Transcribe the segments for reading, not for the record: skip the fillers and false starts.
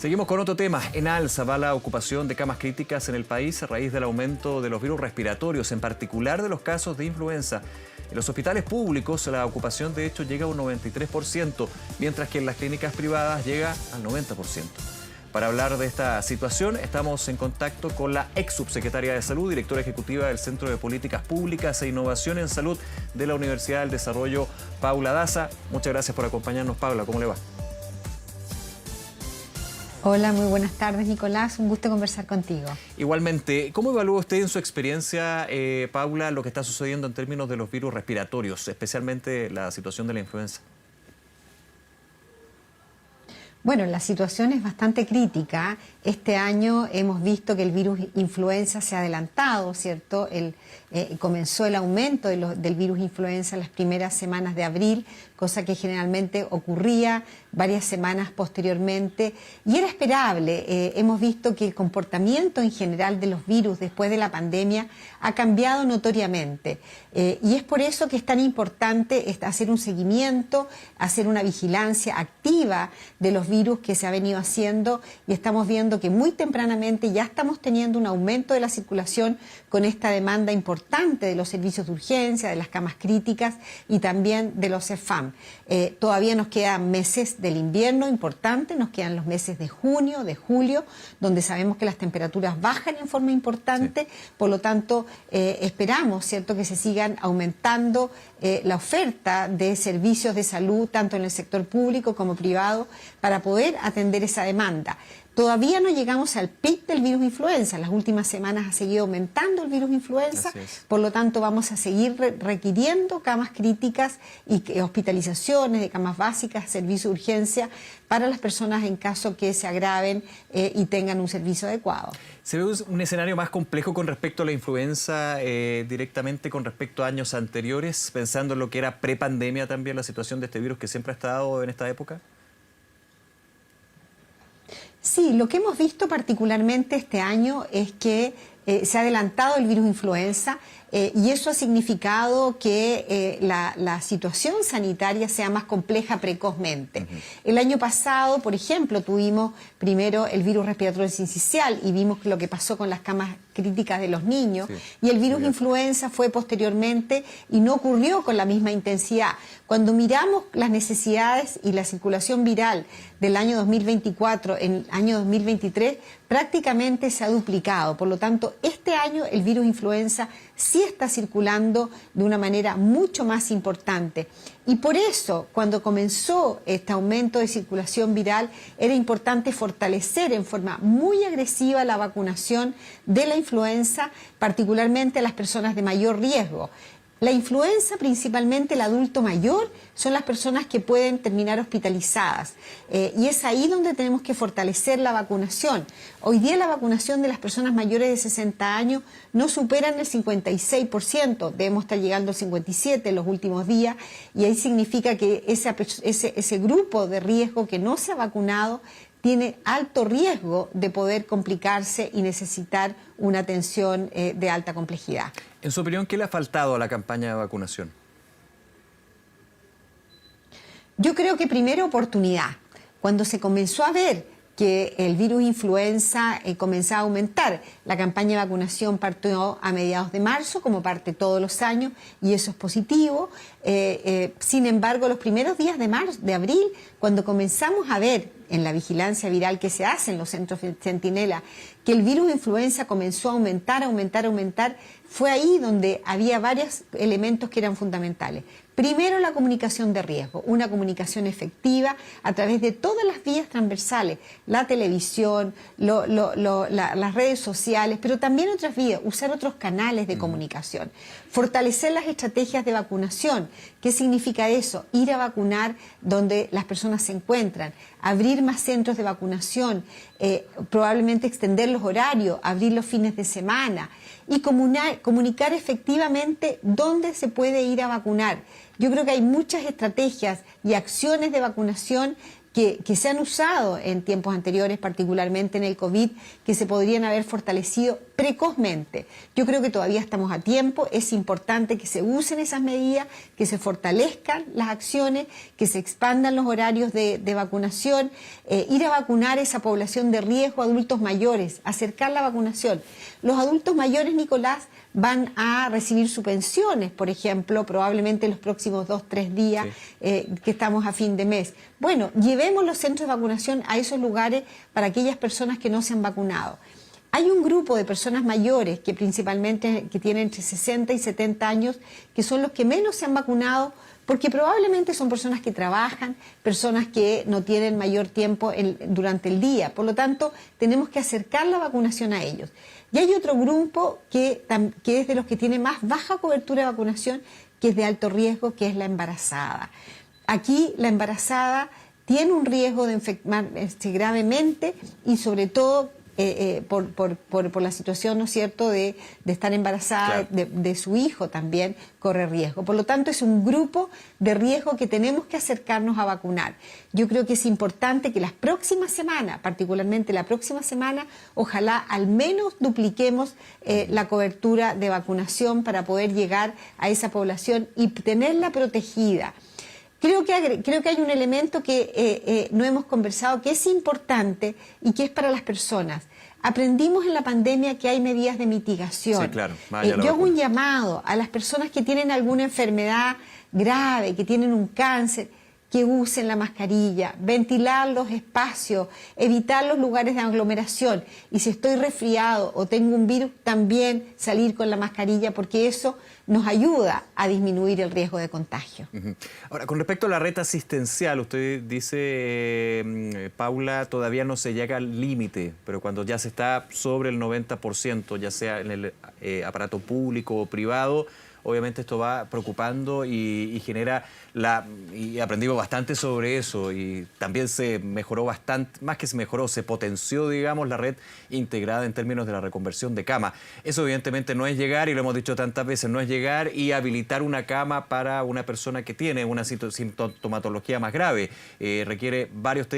Seguimos con otro tema. En alza va la ocupación de camas críticas en el país a raíz del aumento de los virus respiratorios, en particular de los casos de influenza. En los hospitales públicos la ocupación de hecho llega a un 93%, mientras que en las clínicas privadas llega al 90%. Para hablar de esta situación estamos en contacto con la ex subsecretaria de Salud, directora ejecutiva del Centro de Políticas Públicas e Innovación en Salud de la Universidad del Desarrollo, Paula Daza. Muchas gracias por acompañarnos, Paula. ¿Cómo le va? Hola, muy buenas tardes, Nicolás. Un gusto conversar contigo. Igualmente, ¿cómo evalúa usted en su experiencia, Paula, lo que está sucediendo en términos de los virus respiratorios, especialmente la situación de la influenza? Bueno, la situación es bastante crítica. Este año hemos visto que el virus influenza se ha adelantado, ¿cierto? Comenzó el aumento del virus influenza en las primeras semanas de abril, cosa que generalmente ocurría varias semanas posteriormente, y era esperable. Hemos visto que el comportamiento en general de los virus después de la pandemia ha cambiado notoriamente, y es por eso que es tan importante hacer un seguimiento, hacer una vigilancia activa de los virus que se ha venido haciendo, y estamos viendo que muy tempranamente ya estamos teniendo un aumento de la circulación con esta demanda importante de los servicios de urgencia, de las camas críticas y también de los CEFAM. Todavía nos quedan meses del invierno importante, nos quedan los meses de junio, de julio, donde sabemos que las temperaturas bajan en forma importante, sí. Por lo tanto esperamos, ¿cierto?, que se sigan aumentando la oferta de servicios de salud, tanto en el sector público como privado, para poder atender esa demanda. Todavía no llegamos al pic del virus influenza. En las últimas semanas ha seguido aumentando el virus influenza, por lo tanto vamos a seguir requiriendo camas críticas y hospitalizaciones de camas básicas, servicio de urgencia para las personas en caso que se agraven y tengan un servicio adecuado. ¿Se ve un escenario más complejo con respecto a la influenza directamente con respecto a años anteriores, pensando en lo que era prepandemia también, la situación de este virus que siempre ha estado en esta época? Sí, lo que hemos visto particularmente este año es que se ha adelantado el virus influenza y eso ha significado que la situación sanitaria sea más compleja precozmente. El año pasado, por ejemplo, tuvimos primero el virus respiratorio sincicial y vimos lo que pasó con las camas críticas de los niños, sí, y el virus influenza fue posteriormente y no ocurrió con la misma intensidad. Cuando miramos las necesidades y la circulación viral del año 2024 en el año 2023, prácticamente se ha duplicado. Por lo tanto, este año el virus influenza sí está circulando de una manera mucho más importante. Y por eso, cuando comenzó este aumento de circulación viral, era importante fortalecer en forma muy agresiva la vacunación de la influenza, particularmente a las personas de mayor riesgo. La influenza, principalmente el adulto mayor, son las personas que pueden terminar hospitalizadas. Y es ahí donde tenemos que fortalecer la vacunación. Hoy día la vacunación de las personas mayores de 60 años no superan el 56%. Debemos estar llegando al 57% en los últimos días. Y ahí significa que ese grupo de riesgo que no se ha vacunado tiene alto riesgo de poder complicarse y necesitar una atención de alta complejidad. En su opinión, ¿qué le ha faltado a la campaña de vacunación? Yo creo que primero oportunidad. Cuando se comenzó a ver que el virus influenza comenzaba a aumentar, la campaña de vacunación partió a mediados de marzo, como parte todos los años, y eso es positivo. Sin embargo, los primeros días de abril, cuando comenzamos a ver en la vigilancia viral que se hace en los centros Centinela, que el virus influenza comenzó a aumentar, fue ahí donde había varios elementos que eran fundamentales. Primero, la comunicación de riesgo, una comunicación efectiva a través de todas las vías transversales, la televisión, las redes sociales, pero también otras vías, usar otros canales de comunicación. Fortalecer las estrategias de vacunación. ¿Qué significa eso? Ir a vacunar donde las personas se encuentran, abrir más centros de vacunación, probablemente extender los horarios, abrir los fines de semana y comunicar efectivamente dónde se puede ir a vacunar. Yo creo que hay muchas estrategias y acciones de vacunación que se han usado en tiempos anteriores, particularmente en el COVID, que se podrían haber fortalecido precozmente. Yo creo que todavía estamos a tiempo, es importante que se usen esas medidas, que se fortalezcan las acciones, que se expandan los horarios de vacunación, ir a vacunar a esa población de riesgo, adultos mayores, acercar la vacunación. Los adultos mayores, Nicolás, van a recibir sus pensiones, por ejemplo, probablemente en los próximos 2-3 días que estamos a fin de mes. Bueno, llevemos los centros de vacunación a esos lugares para aquellas personas que no se han vacunado. Hay un grupo de personas mayores que principalmente que tienen entre 60 y 70 años, que son los que menos se han vacunado, porque probablemente son personas que trabajan, personas que no tienen mayor tiempo durante el día. Por lo tanto, tenemos que acercar la vacunación a ellos. Y hay otro grupo que es de los que tiene más baja cobertura de vacunación, que es de alto riesgo, que es la embarazada. Aquí la embarazada tiene un riesgo de enfermarse gravemente y sobre todo por la situación, ¿no es cierto?, de estar embarazada, claro, de su hijo también corre riesgo. Por lo tanto, es un grupo de riesgo que tenemos que acercarnos a vacunar. Yo creo que es importante que las próximas semanas, particularmente la próxima semana, ojalá al menos dupliquemos la cobertura de vacunación para poder llegar a esa población y tenerla protegida. Creo que hay un elemento que no hemos conversado, que es importante y que es para las personas. Aprendimos en la pandemia que hay medidas de mitigación. Sí, claro. Yo hago un llamado a las personas que tienen alguna enfermedad grave, que tienen un cáncer, que usen la mascarilla, ventilar los espacios, evitar los lugares de aglomeración. Y si estoy resfriado o tengo un virus, también salir con la mascarilla, porque eso nos ayuda a disminuir el riesgo de contagio. Ahora, con respecto a la red asistencial, usted dice, Paula, todavía no se llega al límite, pero cuando ya se está sobre el 90%, ya sea en el aparato público o privado, obviamente esto va preocupando y genera y aprendimos bastante sobre eso y también se mejoró bastante, más que se mejoró, se potenció, digamos, la red integrada en términos de la reconversión de cama. Eso evidentemente no es llegar, y lo hemos dicho tantas veces, no es llegar y habilitar una cama para una persona que tiene una sintomatología más grave. Requiere varios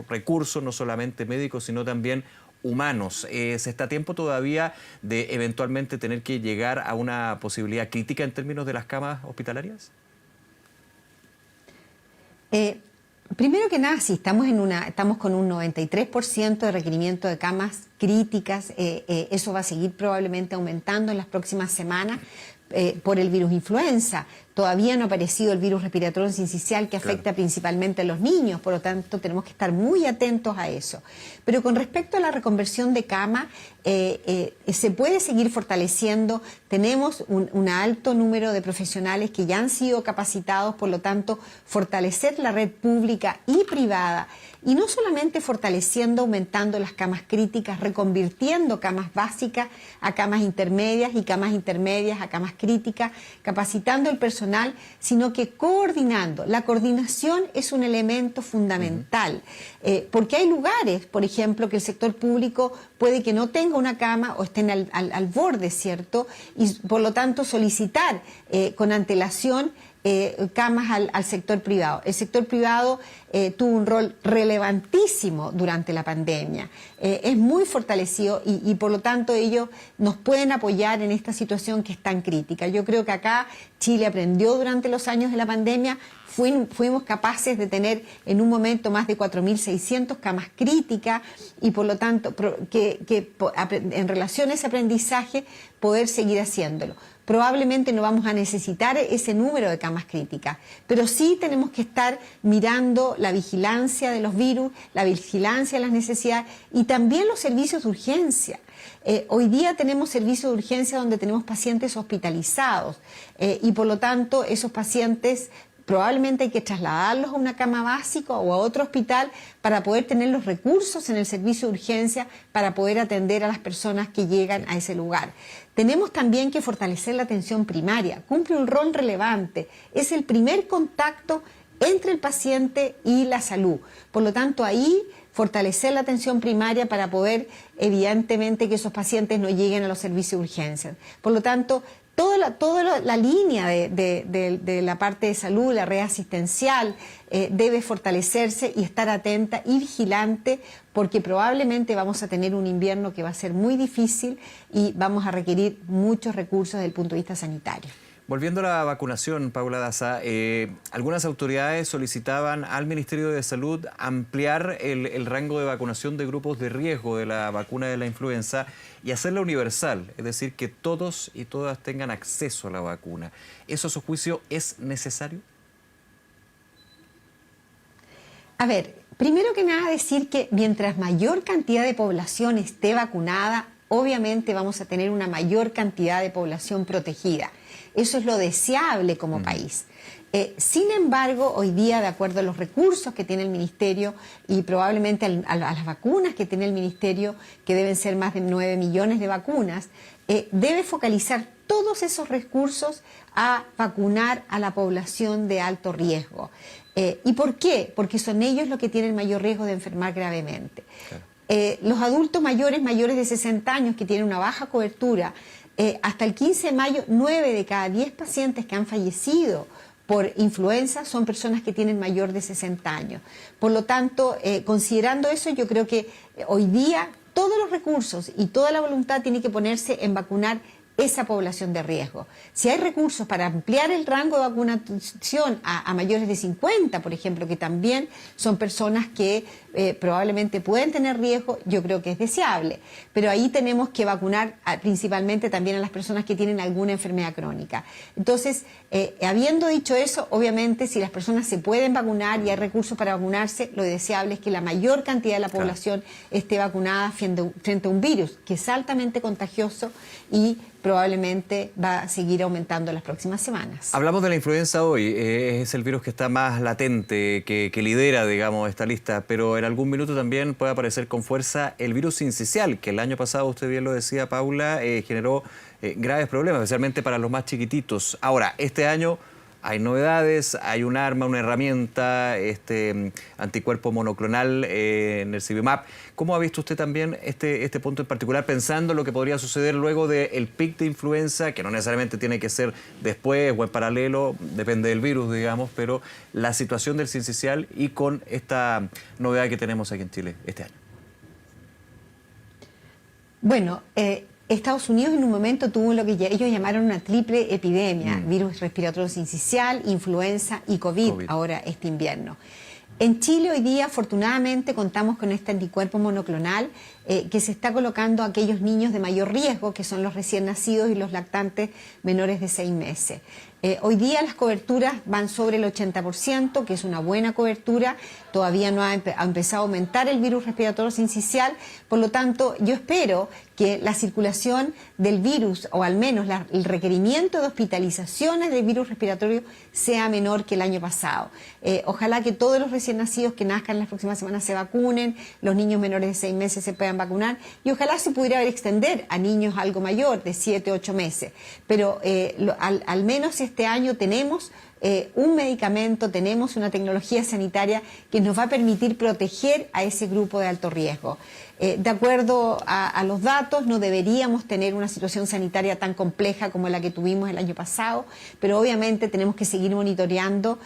recursos, no solamente médicos, sino también humanos. ¿Se está a tiempo todavía de eventualmente tener que llegar a una posibilidad crítica en términos de las camas hospitalarias? Primero que nada, sí, estamos con un 93% de requerimiento de camas críticas. Eso va a seguir probablemente aumentando en las próximas semanas por el virus influenza. Todavía no ha aparecido el virus respiratorio sincicial que afecta principalmente a los niños, por lo tanto tenemos que estar muy atentos a eso. Pero con respecto a la reconversión de cama, se puede seguir fortaleciendo. Tenemos un alto número de profesionales que ya han sido capacitados, por lo tanto fortalecer la red pública y privada. Y no solamente fortaleciendo, aumentando las camas críticas, reconvirtiendo camas básicas a camas intermedias y camas intermedias a camas críticas, capacitando el personal, sino que coordinando. La coordinación es un elemento fundamental, porque hay lugares, por ejemplo, que el sector público puede que no tenga una cama o estén al borde, ¿cierto? Y por lo tanto solicitar con antelación camas al sector privado. El sector privado tuvo un rol relevantísimo durante la pandemia. Es muy fortalecido y por lo tanto ellos nos pueden apoyar en esta situación que es tan crítica. Yo creo que acá Chile aprendió durante los años de la pandemia. Fuimos capaces de tener en un momento más de 4.600 camas críticas y por lo tanto en relación a ese aprendizaje poder seguir haciéndolo. Probablemente no vamos a necesitar ese número de camas críticas, pero sí tenemos que estar mirando la vigilancia de los virus, la vigilancia de las necesidades y también los servicios de urgencia. Hoy día tenemos servicios de urgencia donde tenemos pacientes hospitalizados y por lo tanto esos pacientes probablemente hay que trasladarlos a una cama básica o a otro hospital para poder tener los recursos en el servicio de urgencia para poder atender a las personas que llegan a ese lugar. Tenemos también que fortalecer la atención primaria, cumple un rol relevante, es el primer contacto entre el paciente y la salud. Por lo tanto, ahí fortalecer la atención primaria para poder, evidentemente, que esos pacientes no lleguen a los servicios de urgencia. Por lo tanto, toda la línea de la parte de salud, la red asistencial, debe fortalecerse y estar atenta y vigilante, porque probablemente vamos a tener un invierno que va a ser muy difícil y vamos a requerir muchos recursos desde el punto de vista sanitario. Volviendo a la vacunación, Paula Daza, algunas autoridades solicitaban al Ministerio de Salud ampliar el rango de vacunación de grupos de riesgo de la vacuna de la influenza y hacerla universal, es decir, que todos y todas tengan acceso a la vacuna. ¿Eso, a su juicio, es necesario? A ver, primero que nada decir que mientras mayor cantidad de población esté vacunada, obviamente vamos a tener una mayor cantidad de población protegida. Eso es lo deseable como país. Sin embargo, hoy día, de acuerdo a los recursos que tiene el Ministerio y probablemente a las vacunas que tiene el Ministerio, que deben ser más de 9 millones de vacunas, debe focalizar todos esos recursos a vacunar a la población de alto riesgo. ¿Y por qué? Porque son ellos los que tienen mayor riesgo de enfermar gravemente. Claro. Los adultos mayores de 60 años que tienen una baja cobertura, hasta el 15 de mayo, 9 de cada 10 pacientes que han fallecido por influenza son personas que tienen mayor de 60 años. Por lo tanto, considerando eso, yo creo que hoy día todos los recursos y toda la voluntad tiene que ponerse en vacunar esa población de riesgo. Si hay recursos para ampliar el rango de vacunación a mayores de 50, por ejemplo, que también son personas que probablemente pueden tener riesgo, yo creo que es deseable. Pero ahí tenemos que vacunar principalmente también a las personas que tienen alguna enfermedad crónica. Entonces, habiendo dicho eso, obviamente si las personas se pueden vacunar y hay recursos para vacunarse, lo deseable es que la mayor cantidad de la población esté vacunada frente a un virus que es altamente contagioso y probablemente va a seguir aumentando en las próximas semanas. Hablamos de la influenza hoy, es el virus que está más latente, que lidera, digamos, esta lista, pero en algún minuto también puede aparecer con fuerza el virus sincicial, que el año pasado, usted bien lo decía, Paula, generó graves problemas, especialmente para los más chiquititos. Ahora, este año hay novedades, hay un arma, una herramienta, este anticuerpo monoclonal, Nirsevimab. ¿Cómo ha visto usted también este punto en particular, pensando en lo que podría suceder luego del pic de influenza, que no necesariamente tiene que ser después o en paralelo, depende del virus, digamos, pero la situación del sincicial y con esta novedad que tenemos aquí en Chile este año? Bueno, Estados Unidos en un momento tuvo lo que ellos llamaron una triple epidemia, virus respiratorio sincicial, influenza y COVID, ahora este invierno. En Chile hoy día, afortunadamente, contamos con este anticuerpo monoclonal que se está colocando a aquellos niños de mayor riesgo, que son los recién nacidos y los lactantes menores de 6 meses. Hoy día las coberturas van sobre el 80%, que es una buena cobertura. Todavía no ha empezado a aumentar el virus respiratorio sincicial. Por lo tanto, yo espero que la circulación del virus, o al menos el requerimiento de hospitalizaciones del virus respiratorio, sea menor que el año pasado. Ojalá que todos los recién nacidos que nazcan en las próximas semanas se vacunen, los niños menores de 6 meses se puedan vacunar, y ojalá se pudiera extender a niños algo mayor, de 7, 8 meses. Pero al menos este año tenemos un medicamento, tenemos una tecnología sanitaria que nos va a permitir proteger a ese grupo de alto riesgo. De acuerdo a los datos, no deberíamos tener una situación sanitaria tan compleja como la que tuvimos el año pasado, pero obviamente tenemos que seguir monitoreando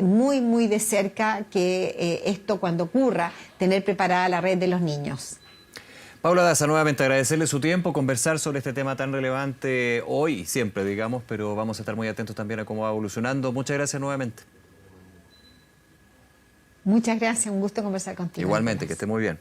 muy de cerca que esto, cuando ocurra, tener preparada la red de los niños. Paula Daza, nuevamente agradecerle su tiempo, conversar sobre este tema tan relevante hoy y siempre, digamos, pero vamos a estar muy atentos también a cómo va evolucionando. Muchas gracias nuevamente. Muchas gracias, un gusto conversar contigo. Igualmente, que esté muy bien.